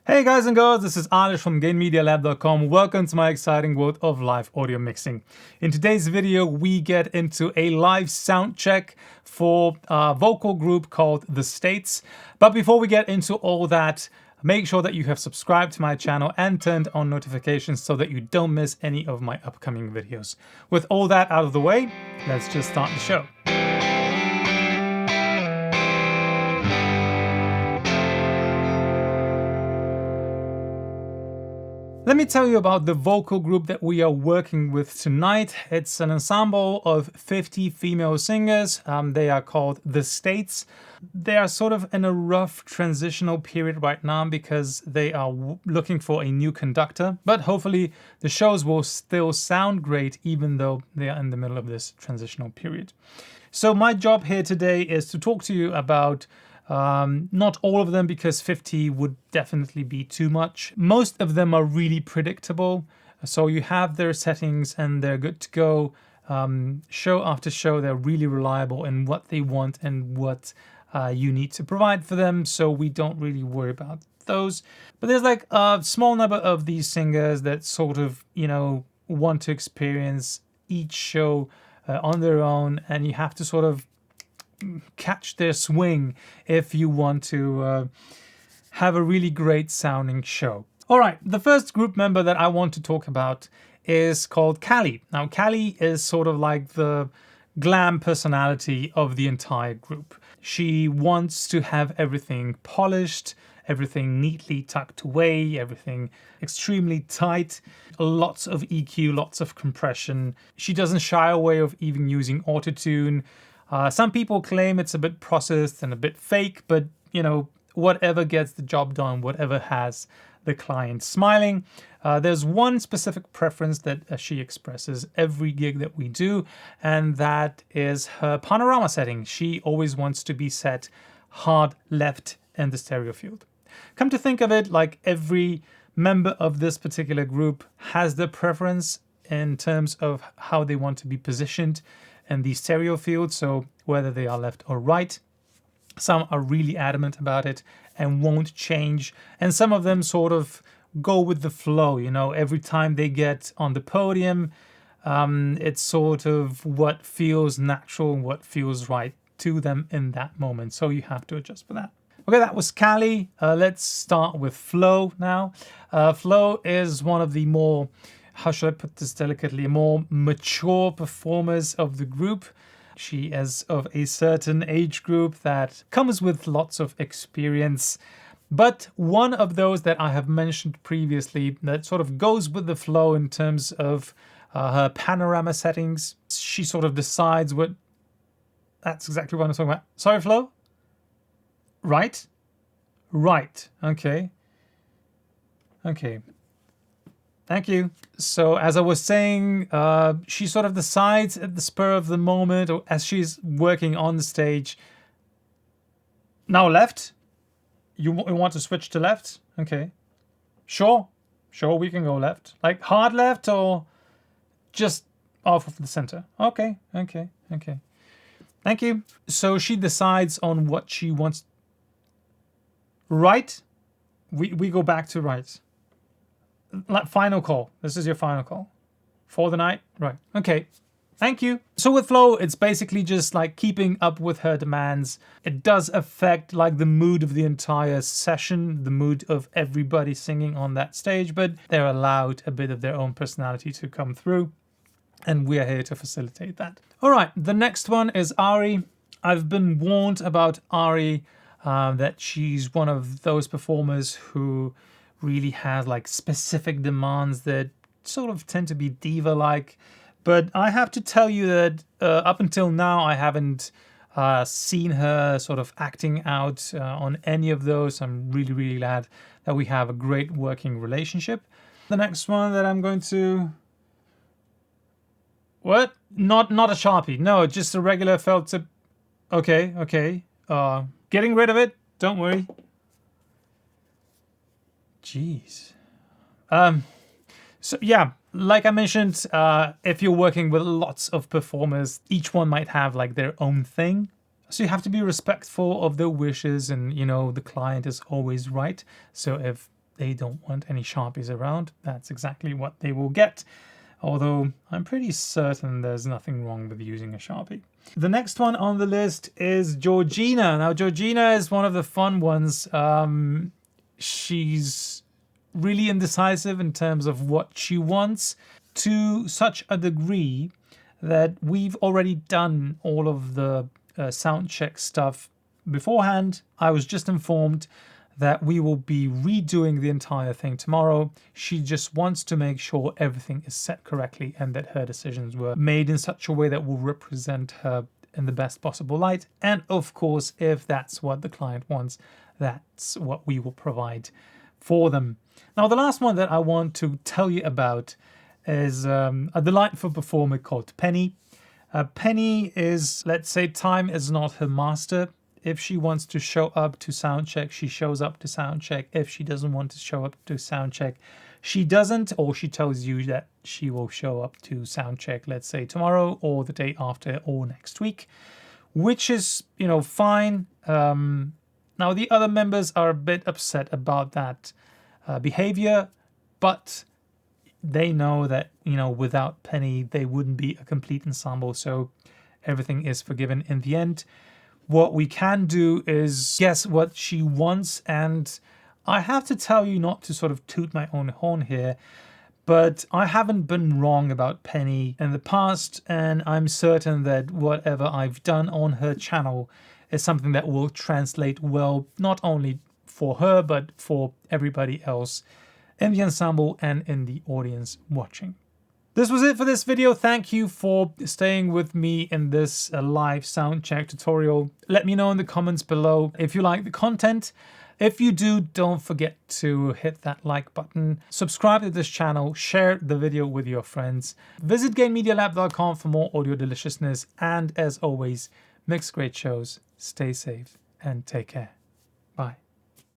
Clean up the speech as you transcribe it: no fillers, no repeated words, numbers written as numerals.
Hey guys and girls, this is Alish from gainmedialab.com. Welcome to my exciting world of live audio mixing. In today's video, we get into a live sound check for a vocal group called The States. But before we get into all that, make sure that you have subscribed to my channel and turned on notifications so that you don't miss any of my upcoming videos. With all that out of the way, let's just start the show. Let me tell you about the vocal group that we are working with tonight. It's an ensemble of 50 female singers. They are called The States. They are sort of in a rough transitional period right now because they are looking for a new conductor. But hopefully the shows will still sound great even though they are in the middle of this transitional period. So my job here today is to talk to you about not all of them, because 50 would definitely be too much. Most of them are really predictable. So you have their settings and they're good to go. Show after show, they're really reliable in what they want and what you need to provide for them. So we don't really worry about those. But there's like a small number of these singers that sort of, want to experience each show on their own. And you have to sort of catch their swing if you want to have a really great sounding show. All right, the first group member that I want to talk about is called Cali. Now, Cali is sort of like the glam personality of the entire group. She wants to have everything polished, everything neatly tucked away, everything extremely tight, lots of EQ, lots of compression. She doesn't shy away of even using autotune. Some people claim it's a bit processed and a bit fake, but whatever gets the job done, whatever has the client smiling. There's one specific preference that she expresses every gig that we do, and that is her panorama setting. She always wants to be set hard left in the stereo field. Come to think of it, like every member of this particular group has their preference in terms of how they want to be positioned and the stereo field, so whether they are left or right. Some are really adamant about it and won't change, and some of them sort of go with the flow. Every time they get on the podium, it's sort of what feels natural, what feels right to them in that moment, so you have to adjust for that. Okay, that was Cali. Let's start with Flo now. Flo is one of the more, how should I put this delicately, more mature performers of the group. She is of a certain age group that comes with lots of experience, but one of those that I have mentioned previously that sort of goes with the flow in terms of her panorama settings. She sort of decides what... That's exactly what I'm talking about. Sorry, Flo? Right? Right. Okay. Thank you. So as I was saying, she sort of decides at the spur of the moment, or as she's working on the stage. Now left? You want to switch to left? Okay. Sure, we can go left. Like hard left or just off of the center? Okay. Thank you. So she decides on what she wants. Right? We go back to right. Like final call. This is your final call for the night, right? Okay, thank you. So with Flo, it's basically just like keeping up with her demands. It does affect like the mood of the entire session, the mood of everybody singing on that stage, but they're allowed a bit of their own personality to come through, and we're here to facilitate that. All right, the next one is Ari. I've been warned about Ari, that she's one of those performers who really has like specific demands that sort of tend to be diva-like. But I have to tell you that up until now, I haven't seen her sort of acting out on any of those. I'm really glad that we have a great working relationship. The next one that I'm going to... What? Not a Sharpie. No, just a regular felt tip. Okay. Getting rid of it. Don't worry. Jeez. So yeah, like I mentioned, if you're working with lots of performers, each one might have like their own thing. So you have to be respectful of their wishes, and the client is always right. So if they don't want any Sharpies around, that's exactly what they will get. Although I'm pretty certain there's nothing wrong with using a Sharpie. The next one on the list is Georgina. Now, Georgina is one of the fun ones. She's really indecisive in terms of what she wants, to such a degree that we've already done all of the sound check stuff beforehand. I was just informed that we will be redoing the entire thing tomorrow. She just wants to make sure everything is set correctly and that her decisions were made in such a way that will represent her in the best possible light. And of course, if that's what the client wants, that's what we will provide for them. Now, the last one that I want to tell you about is a delightful performer called Penny. Penny is, let's say, time is not her master. If she wants to show up to Soundcheck, she shows up to Soundcheck. If she doesn't want to show up to Soundcheck, she doesn't, or she tells you that she will show up to Soundcheck, let's say tomorrow or the day after or next week, which is, you know, fine. Now, the other members are a bit upset about that behavior, but they know that, you know, without Penny, they wouldn't be a complete ensemble. So everything is forgiven in the end. What we can do is guess what she wants. And I have to tell you, not to sort of toot my own horn here, but I haven't been wrong about Penny in the past. And I'm certain that whatever I've done on her channel is something that will translate well, not only for her, but for everybody else in the ensemble and in the audience watching. This was it for this video. Thank you for staying with me in this live sound check tutorial. Let me know in the comments below if you like the content. If you do, don't forget to hit that like button, subscribe to this channel, share the video with your friends. Visit gainmedialab.com for more audio deliciousness. And as always, mix great shows, stay safe, and take care.